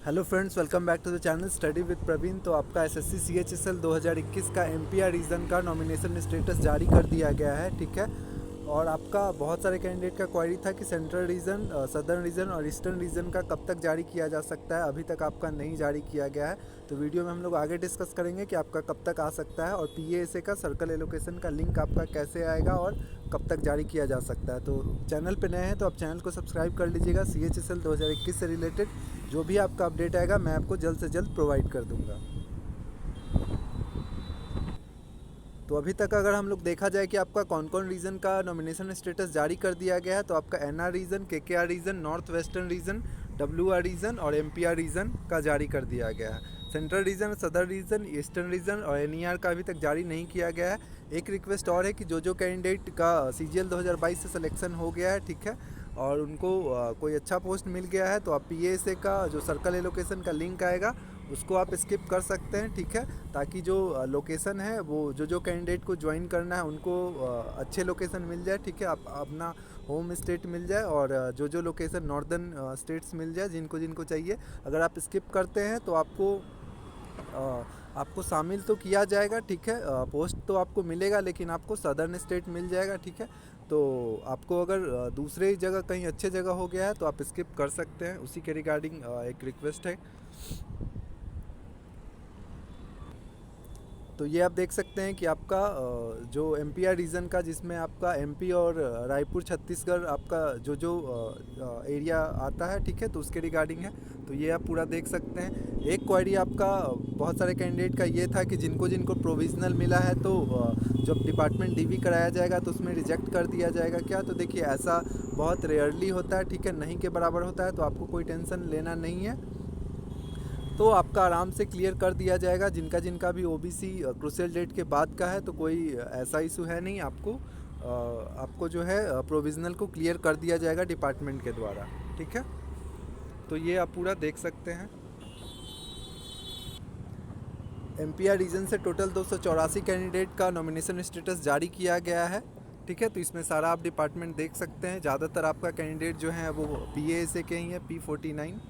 Hello friends, welcome back to the channel study with Praveen. तो आपका SSC CHSL 2021 का MPR region का nomination status जारी कर दिया गया है, ठीक है। और आपका बहुत सारे कैंडिडेट का क्वेरी था कि सेंट्रल रीजन, सदर्न रीजन और ईस्टर्न रीजन का कब तक जारी किया जा सकता है। अभी तक आपका नहीं जारी किया गया है, तो वीडियो में हम लोग आगे डिस्कस करेंगे कि आपका कब तक आ सकता है और पीएएसए का सर्कल एलोकेशन का लिंक आपका कैसे आएगा और कब तक जारी किया जा सकता है। तो चैनल पे नए हैं तो आप चैनल को सब्सक्राइब कर लीजिएगा। सीएचएसएल 2021 से रिलेटेड जो भी आपका अपडेट आएगा मैं आपको जल्द से जल्द प्रोवाइड कर दूंगा। तो अभी तक अगर हम लोग देखा जाए कि आपका कौन कौन रीजन का नॉमिनेशन स्टेटस जारी कर दिया गया है, तो आपका NR region, KKR region, north western region, WR region और एमपीआर रीजन का जारी कर दिया गया है। Central region, southern region, eastern region और एनईआर का अभी तक जारी नहीं किया गया है। एक रिक्वेस्ट और है कि जो कैंडिडेट का सीजीएल 2022 से सिलेक्शन हो गया है, ठीक है, और उनको कोई अच्छा पोस्ट मिल गया है, तो आप पीएएसए का जो सर्कल एलोकेशन का लिंक आएगा उसको आप स्किप कर सकते हैं, ठीक है, ताकि जो लोकेशन है वो जो कैंडिडेट को ज्वाइन करना है उनको अच्छे लोकेशन मिल जाए, ठीक है, आप अपना होम स्टेट मिल जाए और जो लोकेशन नॉर्दर्न स्टेट्स मिल जाए जिनको जिनको चाहिए। अगर आप स्किप करते हैं तो आपको शामिल तो किया जाएगा, ठीक है, पोस्ट तो आपको मिलेगा लेकिन आपको सदर्न स्टेट मिल जाएगा, ठीक है। तो आपको अगर दूसरे जगह कहीं अच्छे जगह हो गया है तो आप स्किप कर सकते हैं। उसी के रिगार्डिंग एक रिक्वेस्ट है। तो ये आप देख सकते हैं कि आपका जो एमपीआर रीजन का, जिसमें आपका एमपी और रायपुर छत्तीसगढ़ आपका जो एरिया आता है, ठीक है, तो उसके रिगार्डिंग है। तो ये आप पूरा देख सकते हैं। एक क्वेरी आपका बहुत सारे कैंडिडेट का ये था कि जिनको जिनको प्रोविज़नल मिला है तो जब डिपार्टमेंट डीवी कराया जाएगा तो उसमें रिजेक्ट कर दिया जाएगा क्या। तो देखिए, ऐसा बहुत रेयरली होता है, ठीक है, नहीं के बराबर होता है, तो आपको कोई टेंशन लेना नहीं है। तो आपका आराम से क्लियर कर दिया जाएगा। जिनका जिनका भी ओबीसी क्रूशियल डेट के बाद का है तो कोई ऐसा इशू है नहीं। आपको जो है प्रोविज़नल को क्लियर कर दिया जाएगा डिपार्टमेंट के द्वारा, ठीक है। तो ये आप पूरा देख सकते हैं। एमपीआर रीजन से टोटल 284 कैंडिडेट का नॉमिनेशन स्टेटस जारी किया गया है, ठीक है। तो इसमें सारा आप डिपार्टमेंट देख सकते हैं। ज़्यादातर आपका कैंडिडेट जो है वो पीएएसए के ही है, P49।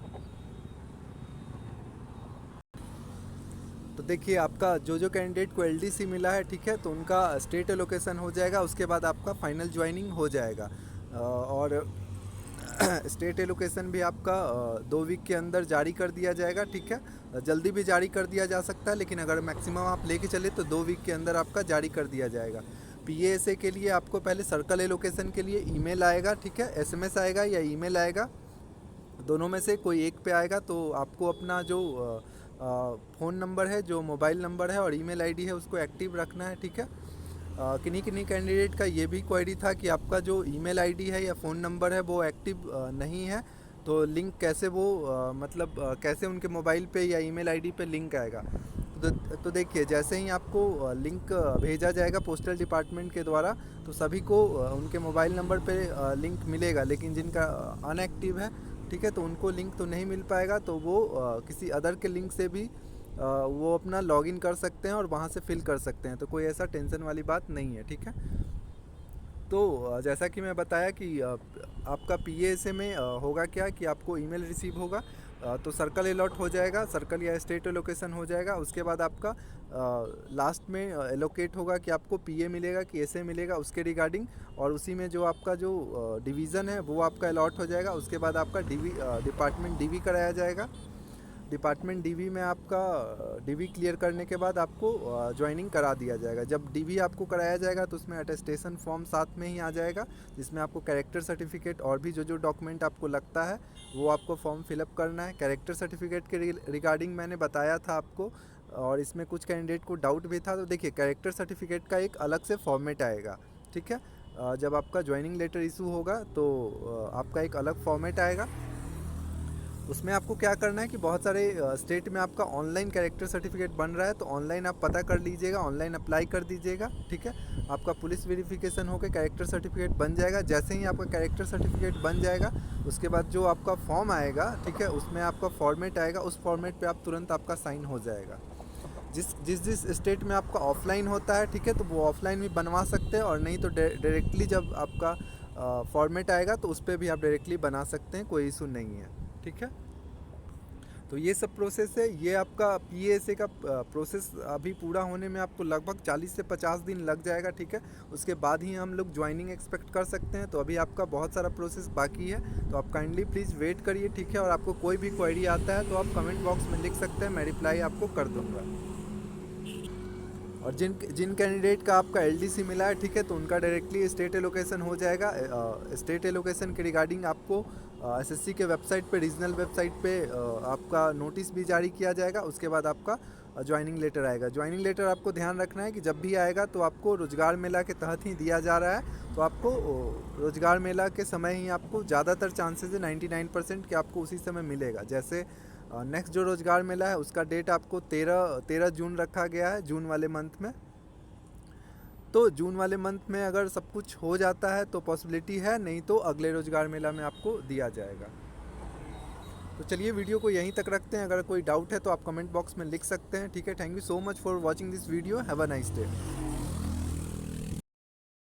तो देखिए, आपका जो कैंडिडेट को एलडीसी मिला है, ठीक है, तो उनका स्टेट एलोकेशन हो जाएगा, उसके बाद आपका फाइनल ज्वाइनिंग हो जाएगा। और स्टेट एलोकेशन भी आपका 2 वीक के अंदर जारी कर दिया जाएगा, ठीक है। जल्दी भी जारी कर दिया जा सकता है, लेकिन अगर मैक्सिमम आप लेके चले तो 2 वीक के अंदर आपका जारी कर दिया जाएगा। पीएएसए के लिए आपको पहले सर्कल एलोकेशन के लिए ईमेल आएगा, ठीक है, एसएमएस आएगा या ईमेल आएगा, दोनों में से कोई एक पे आएगा। तो आपको अपना जो फ़ोन नंबर है, जो मोबाइल नंबर है और ईमेल आईडी है उसको एक्टिव रखना है, ठीक है। किन्हीं किन्हीं कैंडिडेट का ये भी क्वेरी था कि आपका जो ईमेल आईडी है या फ़ोन नंबर है वो एक्टिव नहीं है, तो लिंक कैसे वो कैसे उनके मोबाइल पे या ईमेल आईडी पे लिंक आएगा। तो देखिए, जैसे ही आपको लिंक भेजा जाएगा पोस्टल डिपार्टमेंट के द्वारा तो सभी को उनके मोबाइल नंबर पे लिंक मिलेगा, लेकिन जिनका अनएक्टिव है, ठीक है, तो उनको लिंक तो नहीं मिल पाएगा। तो वो किसी अदर के लिंक से भी वो अपना लॉगिन कर सकते हैं और वहाँ से फिल कर सकते हैं। तो कोई ऐसा टेंशन वाली बात नहीं है, ठीक है। तो जैसा कि मैं बताया कि आपका पीएएसए में होगा क्या कि आपको ईमेल रिसीव होगा, तो सर्कल अलॉट हो जाएगा, सर्कल या स्टेट एलोकेशन हो जाएगा। उसके बाद आपका लास्ट में एलोकेट होगा कि आपको पीए मिलेगा कि एसए मिलेगा, उसके रिगार्डिंग। और उसी में जो आपका जो डिवीज़न है वो आपका अलॉट हो जाएगा। उसके बाद आपका डिपार्टमेंट डीवी कराया जाएगा। डिपार्टमेंट डीवी में आपका डीवी क्लियर करने के बाद आपको ज्वाइनिंग करा दिया जाएगा। जब डीवी आपको कराया जाएगा तो उसमें अटेस्टेशन फॉर्म साथ में ही आ जाएगा, जिसमें आपको कैरेक्टर सर्टिफिकेट और भी जो डॉक्यूमेंट आपको लगता है वो आपको फॉर्म फिलअप करना है। कैरेक्टर सर्टिफिकेट के रिगार्डिंग मैंने बताया था आपको, और इसमें कुछ कैंडिडेट को डाउट भी था। तो देखिए, कैरेक्टर सर्टिफिकेट का एक अलग से फॉर्मेट आएगा, ठीक है। जब आपका ज्वाइनिंग लेटर इशू होगा तो आपका एक अलग फॉर्मेट आएगा। उसमें आपको क्या करना है कि बहुत सारे स्टेट में आपका ऑनलाइन कैरेक्टर सर्टिफिकेट बन रहा है, तो ऑनलाइन आप पता कर लीजिएगा, ऑनलाइन अप्लाई कर दीजिएगा, ठीक है। आपका पुलिस वेरिफिकेशन होकर कैरेक्टर सर्टिफिकेट बन जाएगा। जैसे ही आपका कैरेक्टर सर्टिफिकेट बन जाएगा उसके बाद जो आपका फॉर्म आएगा, ठीक है, उसमें आपका फॉर्मेट आएगा, उस फॉर्मेट पर आप तुरंत आपका साइन हो जाएगा। जिस स्टेट में आपका ऑफलाइन होता है, ठीक है, तो वो ऑफलाइन भी बनवा सकते हैं, और नहीं तो डायरेक्टली जब आपका फॉर्मेट आएगा तो उस पर भी आप डायरेक्टली बना सकते हैं, कोई इशू नहीं है, ठीक है। तो ये सब प्रोसेस है। ये आपका PASA का प्रोसेस अभी पूरा होने में आपको लगभग 40 से 50 दिन लग जाएगा, ठीक है। उसके बाद ही हम लोग ज्वाइनिंग एक्सपेक्ट कर सकते हैं। तो अभी आपका बहुत सारा प्रोसेस बाकी है, तो आप काइंडली प्लीज़ वेट करिए, ठीक है। और आपको कोई भी क्वेरी आता है तो आप कमेंट बॉक्स में लिख सकते हैं, मैं रिप्लाई आपको कर दूँगा। और जिन जिन कैंडिडेट का आपका LDC मिला है, ठीक है, तो उनका डायरेक्टली स्टेट एलोकेशन हो जाएगा। स्टेट एलोकेशन के रिगार्डिंग आपको SSC के वेबसाइट पे, रीजनल वेबसाइट पे आपका नोटिस भी जारी किया जाएगा। उसके बाद आपका ज्वाइनिंग लेटर आएगा। ज्वाइनिंग लेटर आपको ध्यान रखना है कि जब भी आएगा तो आपको रोजगार मेला के तहत ही दिया जा रहा है। तो आपको रोजगार मेला के समय ही आपको ज़्यादातर चांसेस है 99% कि आपको उसी समय मिलेगा। जैसे नेक्स्ट जो रोजगार मेला है उसका डेट आपको 13 जून रखा गया है, जून वाले मंथ में। तो जून वाले मंथ में अगर सब कुछ हो जाता है तो पॉसिबिलिटी है, नहीं तो अगले रोजगार मेला में आपको दिया जाएगा। तो चलिए वीडियो को यहीं तक रखते हैं। अगर कोई डाउट है तो आप कमेंट बॉक्स में लिख सकते हैं, ठीक है। Thank you so much for watching this video. Have a nice day.